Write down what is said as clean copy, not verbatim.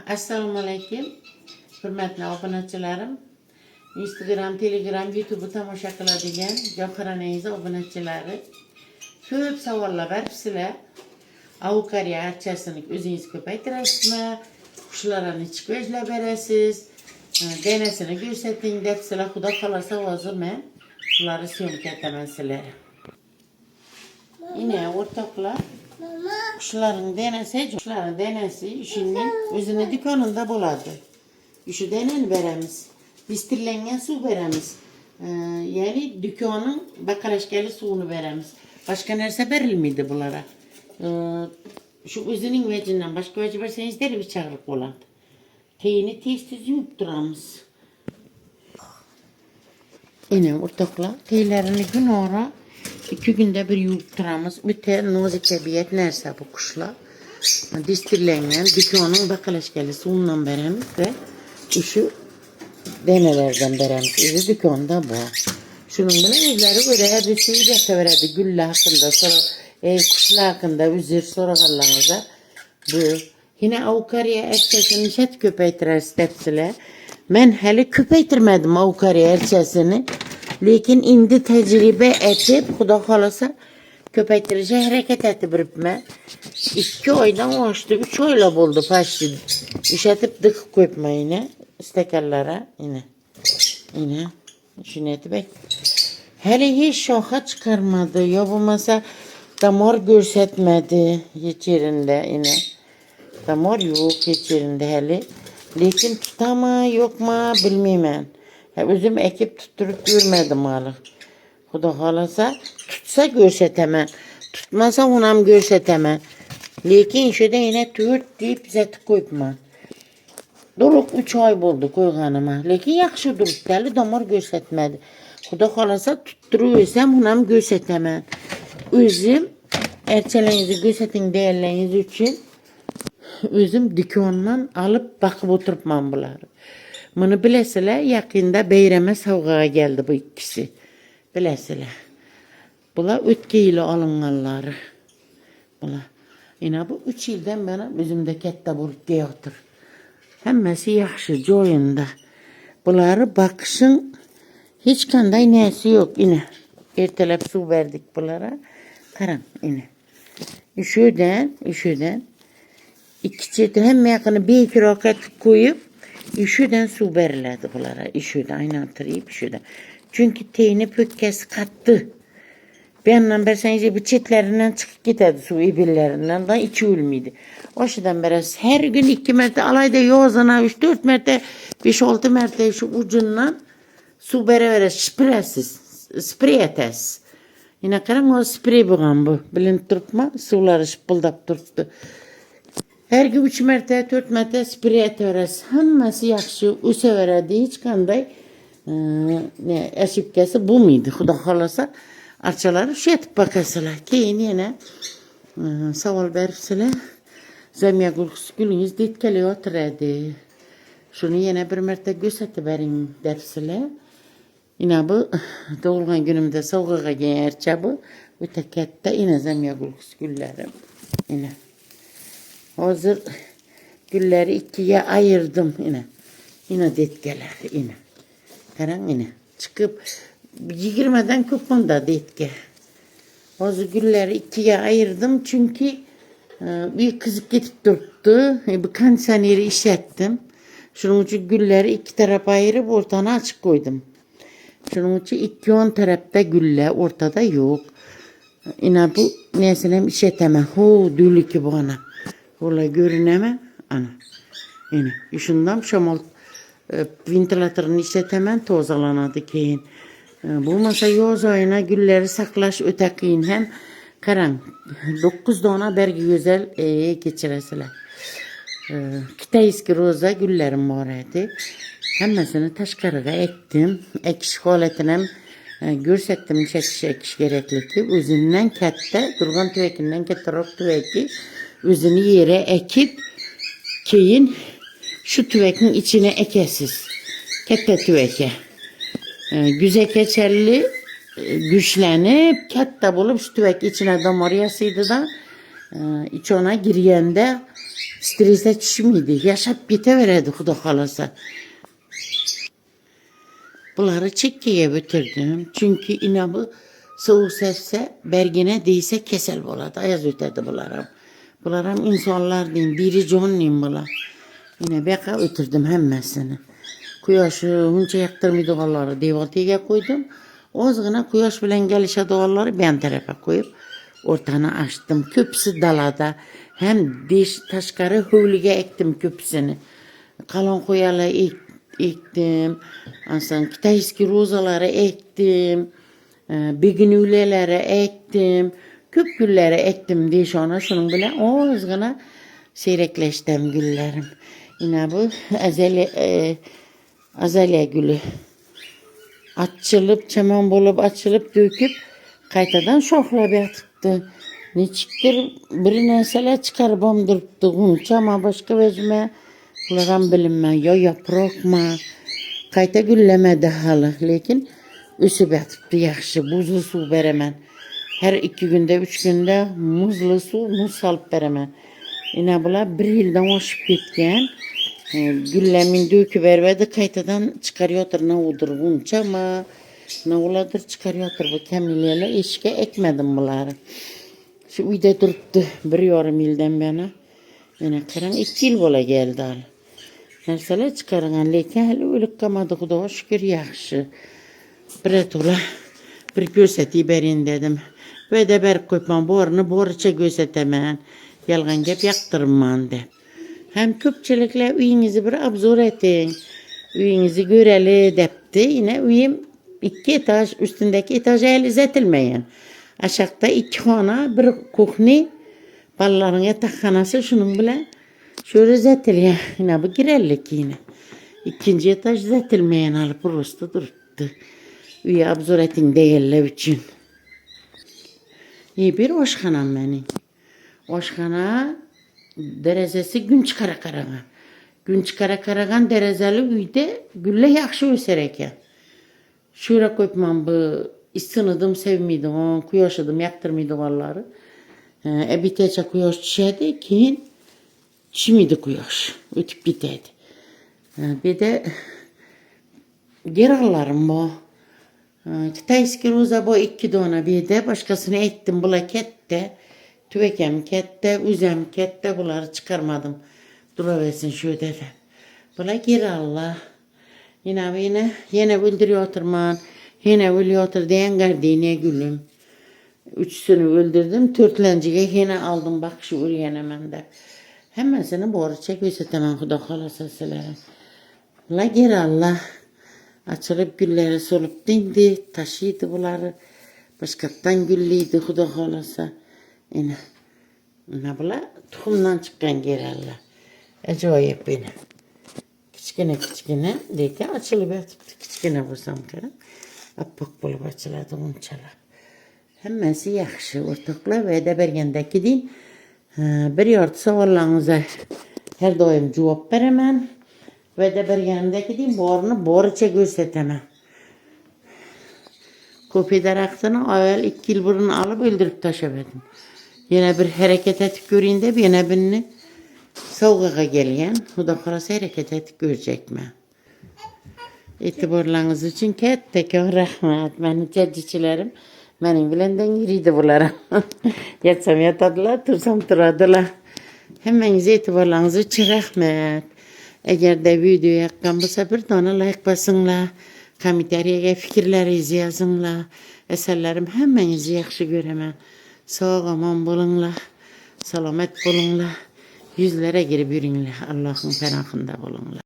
Assalomu alaykum. Hurmatli obunachilarim. Instagram, Telegram, YouTube tomosha qiladigan Jawharaneyiz obunachilari. Ko'p savollar bersizlar. Avokariya archasini o'zingiz ko'paytirasizmi? Qushlarni nechik o'zlab berasiz? Denasini ko'rsating debsizlar. Xudo xolasa hozir men shularni syomka etaman sizlarga. Yine o'rtoqlar. Kuşların denesi işinin özüne dükkanında buladı. Şu denen veremiz. Distirlengen su veremiz. Yani dükkanın bakaraşkeli suyunu veremiz. Başka nerse verilmiydi bunlara. Şu özünün vecinden başka veci verseniz deri bir çağırıp olan. Teyini tez yiyip duramız. Yine ortakla teylerini gün ora 2 günde bir yiyip duramız. Bütün nazik tabiat nerse bu kuşlar. Distirlengen dükkanın bakaraşkeli suyundan veremiz ve şu denelerden beremiz. Özü dükkanda bu. Şunun bile evleri öyle bir şey de veredi. Güller hakkında, sonra kuşlar hakkında üzür sonra kallarınıza. Bu. Yine avokariya erçesini şet köpeytireriz tepsile. Ben hele köpeytirmedim avokariya erçesini. Lakin indi tecrübe etip, Xudo xolasa köpeytirişe hareket etip ben. 2 aydan açtı, 3 ayla buldu paştı. İşetip dık koyma yine. İstekallara yine şunu etmek. Hele hiç şoka çıkarmadı. Ya bu masa damar görsetmedi hiç yerinde yine. Damar yok hiç yerinde hele. Lakin tutama yok mu bilmem. Özüm ekip tutturup görmedim malı. Xudo xolasa tutsa görsetemem. Tutmasa onam görsetemem. Lakin şurada yine 4 deyip zeti koyma. Duruq 3 ay buldu koyğanıma. Lakin yaxşı duruq gəli damar görsətmədi. Xudo xolasa tutturuyorsam onam görsətəmən. Özüm erçələrinizi görsətin deyərləriniz üçün özüm dükkandan alıp bakıp oturupman bunları. Bunu biləsilər yakında beyrəmə savğağa geldi bu ikisi. Biləsilər. Bunlar ötki ilə alınanları. Bunlar. Yine bu 3 ildən bana özümdə kətdə bulup deyatır. Hemmesi yaxşı joyunda. Bunları bakışın hiç kanday nesi yok yine. Ertelep su verdik bunlara. Karan yine. Üşüden 2 çetin hem yakını 1-2 rokat koyup üşüden su verildi bunlara. Üşüden aynı hatırlayıp üşüden. Çünkü teyini pökkesi kattı. Bir yandan berseniz bu çetlerinden çıkıp giderdi su ibillerinden da içi ölmeydi. O şeyden beri her gün 2 merte alayda yozana 3-4 merte 5-6 merte şu ucundan su vere sprey etes. Yine karan o sprey buğan bu. Bilin tutma suları şıpıldap tuttu. Her gün 3 merte 4 merte sprey etes. Hemmesi yaxşı üse veredi hiç kanday eşipkesi bu muydu? Xudo xolasa arçaları şu etip bakasılar. Keyin yine savol beripsiler. Zemiye gülünüz detkeli oturadi. Şunu yine bir merte gösterip verin dersiler. Yine bu doğulgan günümde savgaga gelen erçe bu. Ötekette yine zemiye güllerim. Yine. Hazır gülleri 2'ye ayırdım yine. Yine detkeler yine. Karan yine. Çıkıp 20'den kupunda detke. Hazır gülleri 2'ye ayırdım çünkü bir kızık getip durdu. Bu kansaneri işlettim. Şunun için gülleri 2 tarafa ayırıp ortana açık koydum. Şunun için 2-10 tarafta güller ortada yok. Yine bu nesilem işletemem. Dülü ki bu ana. Ola görünemem. Ana. Yine. Şundan şamal ventilatörünü işletemem. Tozalanadı keyin. Bu masa yoz ayına gülleri saklaş ötekiyin hem karan 9 tane bergi güzel geçiresiler. Kitayski roza güllerim var idi. Hemmesini taşkarıga ektim. Ekiş holatını görsettim ekiş gerekliki. Özünden kette, durgan tüvekinden kettarok tüveki özünü yere ekip keyin şu tüvekin içine ekesiz. Kette tüveke. Güze keçerli güçlenip kette bulup şu tüvek içine damar yasıydı da iç ona giriyende strese düşmeydi. Yaşap biteveredi Xudo xolasa. Bunları çekkiye götürdüm. Çünkü inabı soğuk sevse, bergine değse kesel boladı. Ayaz ötedi bularım. Bularım insanlar diyeyim, biri can diyeyim bular. Yine beka ötürdüm hemmesini. Kuyaşı hunca yaktırmaydı onları devaltiye koydum. Ozgına kuyaş bilen gelişe doğalları ben tarafa koyup ortana açtım. Köpüsü dalada. Hem diş taşkarı hövlüge ektim köpüsünü. Kalon koyalı ektim. Ansan kitayski rozaları ektim. Beginüleleri ektim. Köp gülleri ektim diye ona şunun bile ozgına seyrekleştim güllerim. Yine bu azalya gülü. Açılıp, çaman bulup, açılıp, döküp, kaytadan şohla yatıptı. Ne çıktır, bir nesele çıkarıbam duruptu. Hunça ama başka vezme, bunlardan bilinme, ya yaprak mı, kayta güllemedi halı. Lekin üsüp yatıptı yaxşı, buzlu su beremen. Her 2 günde, 3 günde muzlu su, muz salıp beremen. Yine bula 1 yıldan hoşup gitken, güllemin dökü vermedi, kaytadan çıkarıyordur ne odur bunca ama ne oladır çıkarıyordur bu kemilerle işe ekmedim bunları. Şu uyda duruptu 1,5 yıldan beri. Yine karan 2 yıl bola geldi al. Nerseler çıkarılan lekin hali ölük kamadı Xudoga şükür yaxşı. Bir ola bir görseti berin dedim. Ve de ber koypam borunu borça göstetemen. Yalgan gep yaktırman de. Hem köpçülükle uyunuzu bir abzor etin. Uyunuzu göreli depti. Yine uyum 2 etaj üstündeki etaja el izetilmeyen. Aşağıda 2 hana bir kuhni balların yatakhanası şunun bile şöyle zetil yine bu girerlik yine. 2. etaj zetilmeyen alıp burası durdu. Uyu abzor etin değerler için. İyi bir oşxanam benim. Oşxana derecesi gün çıkara karagan. Gün çıkara karagan dereceli uyde gülle yaxşı ösereken. Şöyle koypmam bu ısınıdım sevmiydim. Kuyaşıdım yaktırmıydı valları. Biteçe kuyaş çişedi ki çimiydi kuyaş. Ötüp bitedi. Bir de gerallarım bu. Kitayski roza bu 2 dona bir de başkasını ettim bula kette. Tüvekem kette, üzem kette bunları çıkarmadım. Duraversin şu ödede. Bula gir Allah. Yine öldürüyor oturman. Yine ölüyor otur diyen gardine gülüm. 3'sünü öldürdüm. 4'lenciye yine aldım bak şu üryenemem de. Hemmesini boru çekiyorsa tamam Xudo xolasa silerim. Bula gir Allah. Açılıp gülleri solup dindi. Taşıydı bunları. Başkattan gülliydi Xudo xolasa. Yine bula tohumdan çıkan geralla. Acayip beni. Kiçkine deyken açılıp yatıptı. Kiçkine bulsam kara. Appak bulup açıladı unçalap. Hemmesi yaxşı. Ortakla ve de bergendeki deyin. Bir yardı savallarınıza her doyum cevap veremem. Ve de bergendeki deyin borça gösteremem. Kopi daraktını evvel 2 yıl burunu alıp öldürüp taşıverdim. Yine bir hareket etip göreyim de yine birini soğuğa gelen Xudo xolasa hareket etip görecek mi? İtibarlarınız için kettekör rahmet. Benim cedicilerim benim bilenden giriydi bunlara. Yatsam yatadılar, tursam turadılar. Hemmenize itibarlarınız için rahmet. Eğer de video yakkan bu sefer de ona like basınlar. Komentariyaya fikirlerinizi yazınlar. Eserlerim hemmenizi yaxşı göremem. Sağ aman bulunlar. Selamet bulunlar. Yüzlere girip yürünler. Allah'ın fenakında bulunlar.